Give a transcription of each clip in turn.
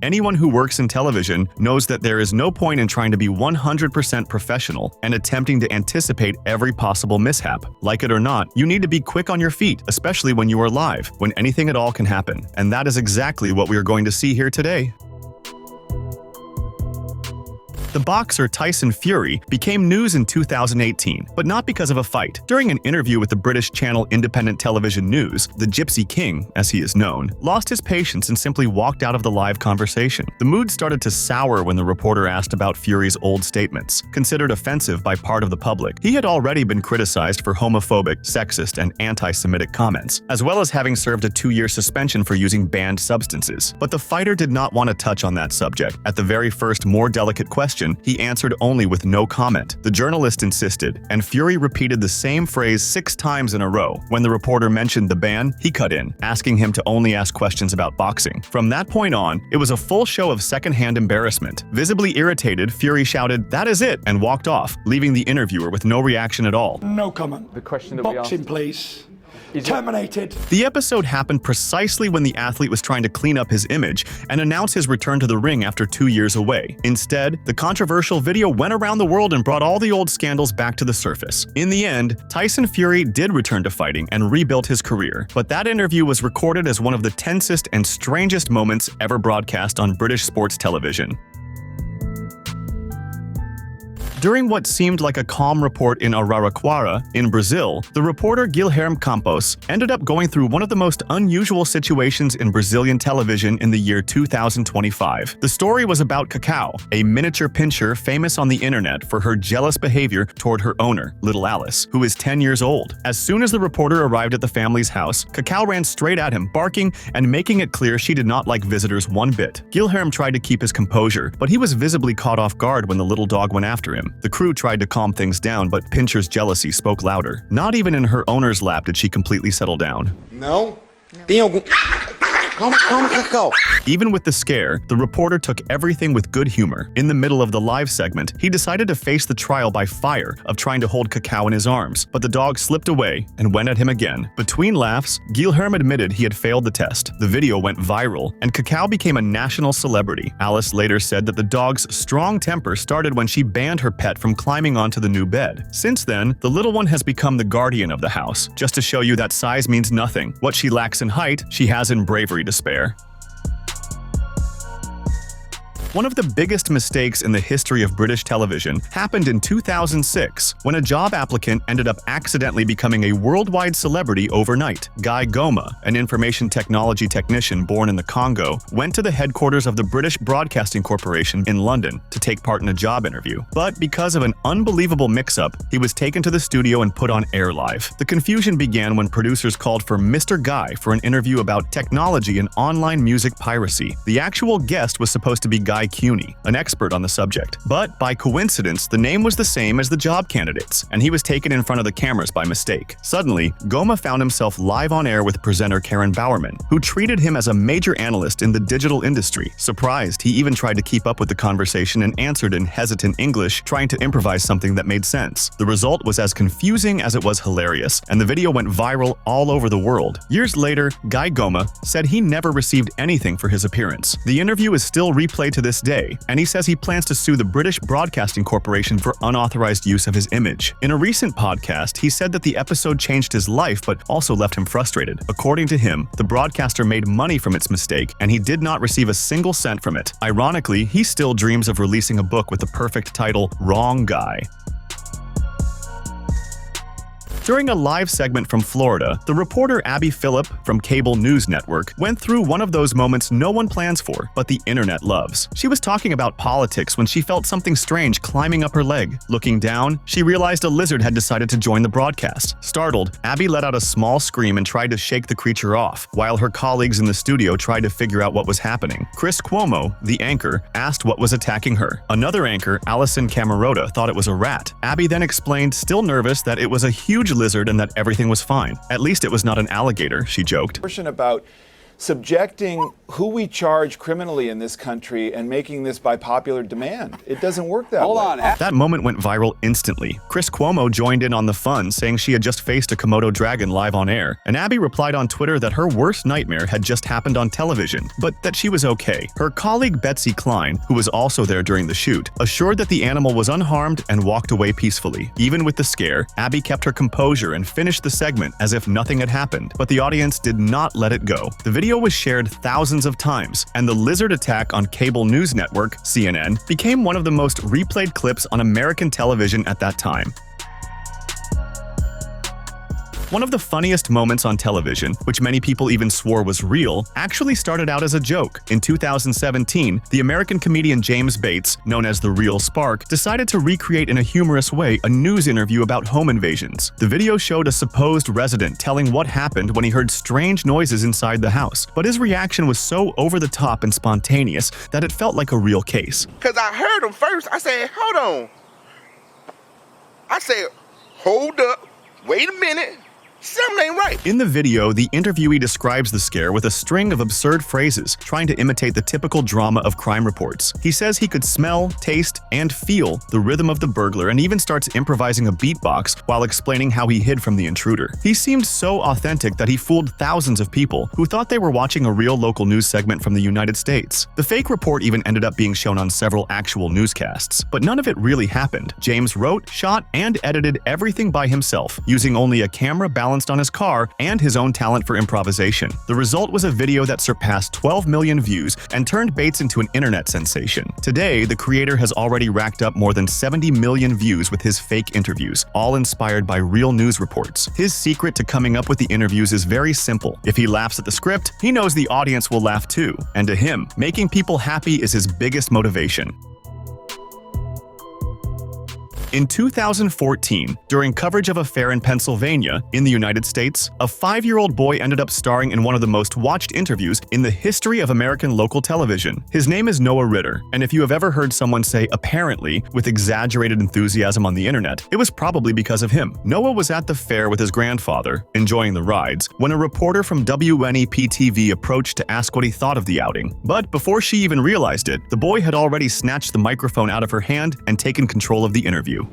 Anyone who works in television knows that there is no point in trying to be 100% professional and attempting to anticipate every possible mishap. Like it or not, you need to be quick on your feet, especially when you are live, when anything at all can happen. And that is exactly what we are going to see here today. The boxer Tyson Fury became news in 2018, but not because of a fight. During an interview with the British channel Independent Television News, the Gypsy King, as he is known, lost his patience and simply walked out of the live conversation. The mood started to sour when the reporter asked about Fury's old statements, considered offensive by part of the public. He had already been criticized for homophobic, sexist, and anti-Semitic comments, as well as having served a 2-year suspension for using banned substances. But the fighter did not want to touch on that subject. At the very first, more delicate question, he answered only with no comment. The journalist insisted, and Fury repeated the same phrase 6 times in a row. When the reporter mentioned the ban, he cut in, asking him to only ask questions about boxing. From that point on, it was a full show of secondhand embarrassment. Visibly irritated, Fury shouted, "That is it," and walked off, leaving the interviewer with no reaction at all. No comment. The question that Boxing, please. Terminated. The episode happened precisely when the athlete was trying to clean up his image and announce his return to the ring after 2 years away. Instead, the controversial video went around the world and brought all the old scandals back to the surface. In the end, Tyson Fury did return to fighting and rebuilt his career, but that interview was recorded as one of the tensest and strangest moments ever broadcast on British sports television. During what seemed like a calm report in Araraquara, in Brazil, the reporter Guilherme Campos ended up going through one of the most unusual situations in Brazilian television in the year 2025. The story was about Cacau, a miniature pinscher famous on the internet for her jealous behavior toward her owner, little Alice, who is 10 years old. As soon as the reporter arrived at the family's house, Cacau ran straight at him, barking and making it clear she did not like visitors one bit. Guilherme tried to keep his composure, but he was visibly caught off guard when the little dog went after him. The crew tried to calm things down, but Pincher's jealousy spoke louder. Not even in her owner's lap did she completely settle down. Não? Tem algum... Calma, Cacau. Even with the scare, the reporter took everything with good humor. In the middle of the live segment, he decided to face the trial by fire of trying to hold Cacau in his arms, but the dog slipped away and went at him again. Between laughs, Guilherme admitted he had failed the test. The video went viral, and Cacau became a national celebrity. Alice later said that the dog's strong temper started when she banned her pet from climbing onto the new bed. Since then, the little one has become the guardian of the house. Just to show you that size means nothing. What she lacks in height, she has in bravery to spare. One of the biggest mistakes in the history of British television happened in 2006, when a job applicant ended up accidentally becoming a worldwide celebrity overnight. Guy Goma, an information technology technician born in the Congo, went to the headquarters of the British Broadcasting Corporation in London to take part in a job interview. But because of an unbelievable mix-up, he was taken to the studio and put on air live. The confusion began when producers called for Mr. Guy for an interview about technology and online music piracy. The actual guest was supposed to be Guy Cuny, an expert on the subject. But by coincidence, the name was the same as the job candidates, and he was taken in front of the cameras by mistake. Suddenly, Goma found himself live on air with presenter Karen Bowerman, who treated him as a major analyst in the digital industry. Surprised, he even tried to keep up with the conversation and answered in hesitant English, trying to improvise something that made sense. The result was as confusing as it was hilarious, and the video went viral all over the world. Years later, Guy Goma said he never received anything for his appearance. The interview is still replayed to this day, and he says he plans to sue the British Broadcasting Corporation for unauthorized use of his image. In a recent podcast, he said that the episode changed his life but also left him frustrated. According to him, the broadcaster made money from its mistake, and he did not receive a single cent from it. Ironically, he still dreams of releasing a book with the perfect title, Wrong Guy. During a live segment from Florida, the reporter Abby Phillip from Cable News Network went through one of those moments no one plans for, but the internet loves. She was talking about politics when she felt something strange climbing up her leg. Looking down, she realized a lizard had decided to join the broadcast. Startled, Abby let out a small scream and tried to shake the creature off, while her colleagues in the studio tried to figure out what was happening. Chris Cuomo, the anchor, asked what was attacking her. Another anchor, Alison Camerota, thought it was a rat. Abby then explained, still nervous, that it was a huge lizard and that everything was fine. At least it was not an alligator, she joked. About subjecting who we charge criminally in this country and making this by popular demand. It doesn't work that way. Hold on. That moment went viral instantly. Chris Cuomo joined in on the fun, saying she had just faced a Komodo dragon live on air, and Abby replied on Twitter that her worst nightmare had just happened on television, but that she was okay. Her colleague Betsy Klein, who was also there during the shoot, assured that the animal was unharmed and walked away peacefully. Even with the scare, Abby kept her composure and finished the segment as if nothing had happened, but the audience did not let it go. The video was shared thousands of times, and the lizard attack on cable news network, CNN, became one of the most replayed clips on American television at that time. One of the funniest moments on television, which many people even swore was real, actually started out as a joke. In 2017, the American comedian James Bates, known as The Real Spark, decided to recreate in a humorous way a news interview about home invasions. The video showed a supposed resident telling what happened when he heard strange noises inside the house, but his reaction was so over the top and spontaneous that it felt like a real case. Because I heard him first, I said, hold on. I said, hold up, wait a minute. Something ain't right. In the video, the interviewee describes the scare with a string of absurd phrases, trying to imitate the typical drama of crime reports. He says he could smell, taste, and feel the rhythm of the burglar, and even starts improvising a beatbox while explaining how he hid from the intruder. He seemed so authentic that he fooled thousands of people who thought they were watching a real local news segment from the United States. The fake report even ended up being shown on several actual newscasts, but none of it really happened. James wrote, shot, and edited everything by himself, using only a camera balanced on his car and his own talent for improvisation. The result was a video that surpassed 12 million views and turned Bates into an internet sensation. Today, the creator has already racked up more than 70 million views with his fake interviews, all inspired by real news reports. His secret to coming up with the interviews is very simple. If he laughs at the script, he knows the audience will laugh too. And to him, making people happy is his biggest motivation. In 2014, during coverage of a fair in Pennsylvania, in the United States, a 5-year-old boy ended up starring in one of the most watched interviews in the history of American local television. His name is Noah Ritter, and if you have ever heard someone say apparently with exaggerated enthusiasm on the internet, it was probably because of him. Noah was at the fair with his grandfather, enjoying the rides, when a reporter from WNEP-TV approached to ask what he thought of the outing. But before she even realized it, the boy had already snatched the microphone out of her hand and taken control of the interview.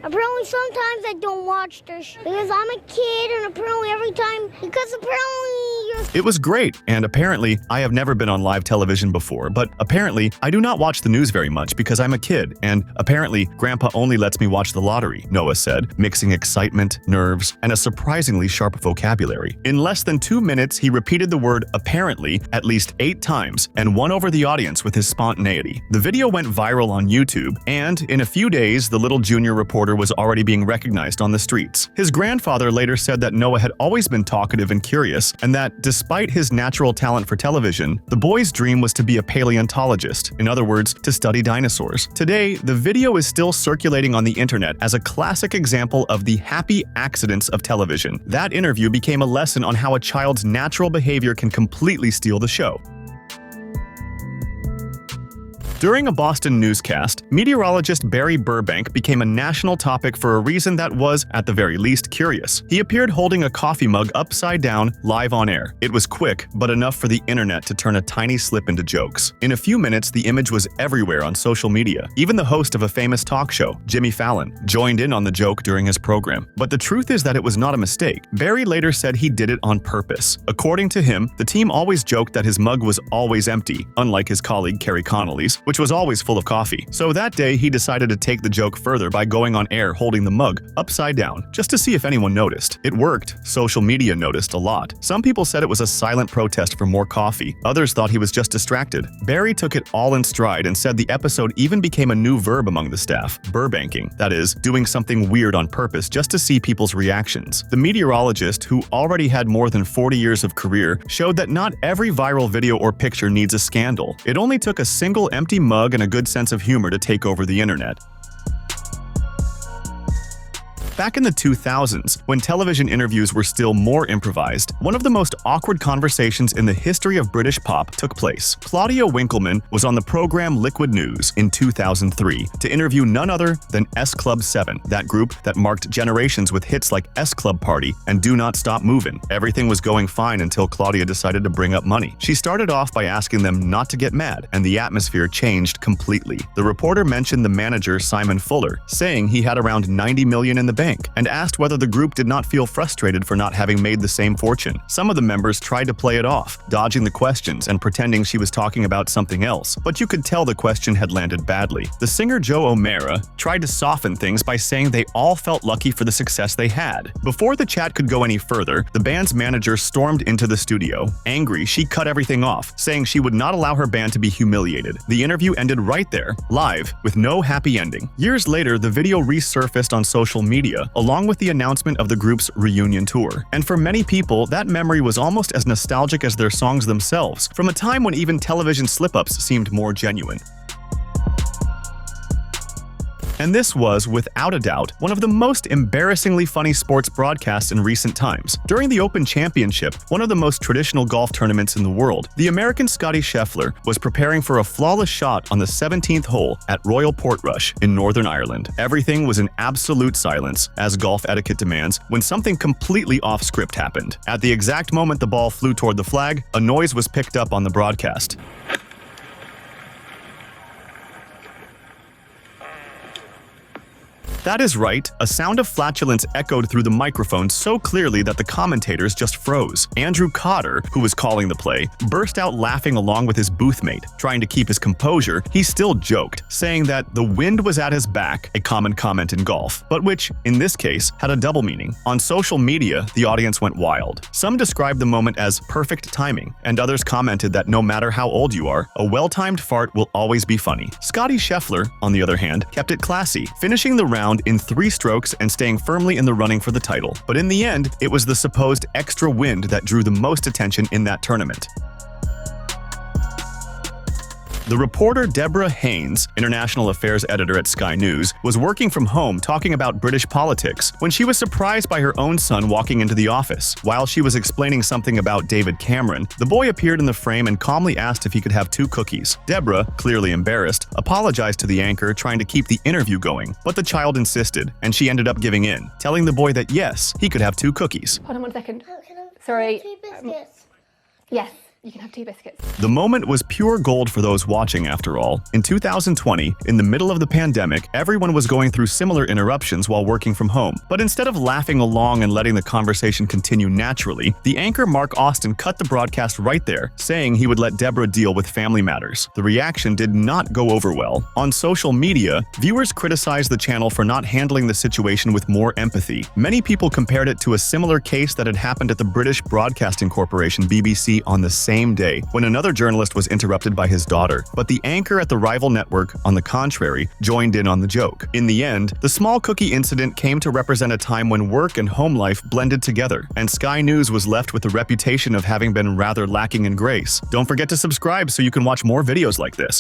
Apparently sometimes I don't watch this because I'm a kid, and apparently every time, because apparently you're... It was great, and apparently I have never been on live television before, but apparently I do not watch the news very much because I'm a kid, and apparently Grandpa only lets me watch the lottery, Noah said, mixing excitement, nerves, and a surprisingly sharp vocabulary. In less than 2 minutes, he repeated the word apparently at least 8 times and won over the audience with his spontaneity. The video went viral on YouTube, and in a few days, the little junior reporter was already being recognized on the streets. His grandfather later said that Noah had always been talkative and curious, and that despite his natural talent for television, the boy's dream was to be a paleontologist, in other words, to study dinosaurs. Today, the video is still circulating on the internet as a classic example of the happy accidents of television. That interview became a lesson on how a child's natural behavior can completely steal the show. During a Boston newscast, meteorologist Barry Burbank became a national topic for a reason that was, at the very least, curious. He appeared holding a coffee mug upside down, live on air. It was quick, but enough for the internet to turn a tiny slip into jokes. In a few minutes, the image was everywhere on social media. Even the host of a famous talk show, Jimmy Fallon, joined in on the joke during his program. But the truth is that it was not a mistake. Barry later said he did it on purpose. According to him, the team always joked that his mug was always empty, unlike his colleague Kerry Connolly's, which was always full of coffee. So that day, he decided to take the joke further by going on air holding the mug upside down, just to see if anyone noticed. It worked. Social media noticed a lot. Some people said it was a silent protest for more coffee. Others thought he was just distracted. Barry took it all in stride and said the episode even became a new verb among the staff, burbanking, that is, doing something weird on purpose just to see people's reactions. The meteorologist, who already had more than 40 years of career, showed that not every viral video or picture needs a scandal. It only took a single empty mug and a good sense of humor to take over the internet. Back in the 2000s, when television interviews were still more improvised, one of the most awkward conversations in the history of British pop took place. Claudia Winkleman was on the program Liquid News in 2003 to interview none other than S Club 7, that group that marked generations with hits like S Club Party and Do Not Stop Movin'. Everything was going fine until Claudia decided to bring up money. She started off by asking them not to get mad, and the atmosphere changed completely. The reporter mentioned the manager Simon Fuller, saying he had around $90 million in the bank, and asked whether the group did not feel frustrated for not having made the same fortune. Some of the members tried to play it off, dodging the questions and pretending she was talking about something else, but you could tell the question had landed badly. The singer Joe O'Mara tried to soften things by saying they all felt lucky for the success they had. Before the chat could go any further, the band's manager stormed into the studio. Angry, she cut everything off, saying she would not allow her band to be humiliated. The interview ended right there, live, with no happy ending. Years later, the video resurfaced on social media, along with the announcement of the group's reunion tour. And for many people, that memory was almost as nostalgic as their songs themselves, from a time when even television slip-ups seemed more genuine. And this was, without a doubt, one of the most embarrassingly funny sports broadcasts in recent times. During the Open Championship, one of the most traditional golf tournaments in the world, the American Scottie Scheffler was preparing for a flawless shot on the 17th hole at Royal Portrush in Northern Ireland. Everything was in absolute silence, as golf etiquette demands, when something completely off-script happened. At the exact moment the ball flew toward the flag, a noise was picked up on the broadcast. That is right, a sound of flatulence echoed through the microphone so clearly that the commentators just froze. Andrew Cotter, who was calling the play, burst out laughing along with his boothmate. Trying to keep his composure, he still joked, saying that the wind was at his back, a common comment in golf, but which, in this case, had a double meaning. On social media, the audience went wild. Some described the moment as perfect timing, and others commented that no matter how old you are, a well-timed fart will always be funny. Scottie Scheffler, on the other hand, kept it classy, finishing the round in 3 strokes and staying firmly in the running for the title. But in the end, it was the supposed extra wind that drew the most attention in that tournament. The reporter Deborah Haynes, international affairs editor at Sky News, was working from home talking about British politics when she was surprised by her own son walking into the office. While she was explaining something about David Cameron, the boy appeared in the frame and calmly asked if he could have 2 cookies. Deborah, clearly embarrassed, apologized to the anchor, trying to keep the interview going, but the child insisted, and she ended up giving in, telling the boy that yes, he could have 2 cookies. Hold on 1 second. Oh, can I have Sorry. 2 biscuits? Yes. You can have 2 biscuits. The moment was pure gold for those watching, after all. In 2020, in the middle of the pandemic, everyone was going through similar interruptions while working from home. But instead of laughing along and letting the conversation continue naturally, the anchor Mark Austin cut the broadcast right there, saying he would let Deborah deal with family matters. The reaction did not go over well. On social media, viewers criticized the channel for not handling the situation with more empathy. Many people compared it to a similar case that had happened at the British Broadcasting Corporation (BBC) on the same day, when another journalist was interrupted by his daughter. But the anchor at the rival network, on the contrary, joined in on the joke. In the end, the small cookie incident came to represent a time when work and home life blended together, and Sky News was left with the reputation of having been rather lacking in grace. Don't forget to subscribe so you can watch more videos like this.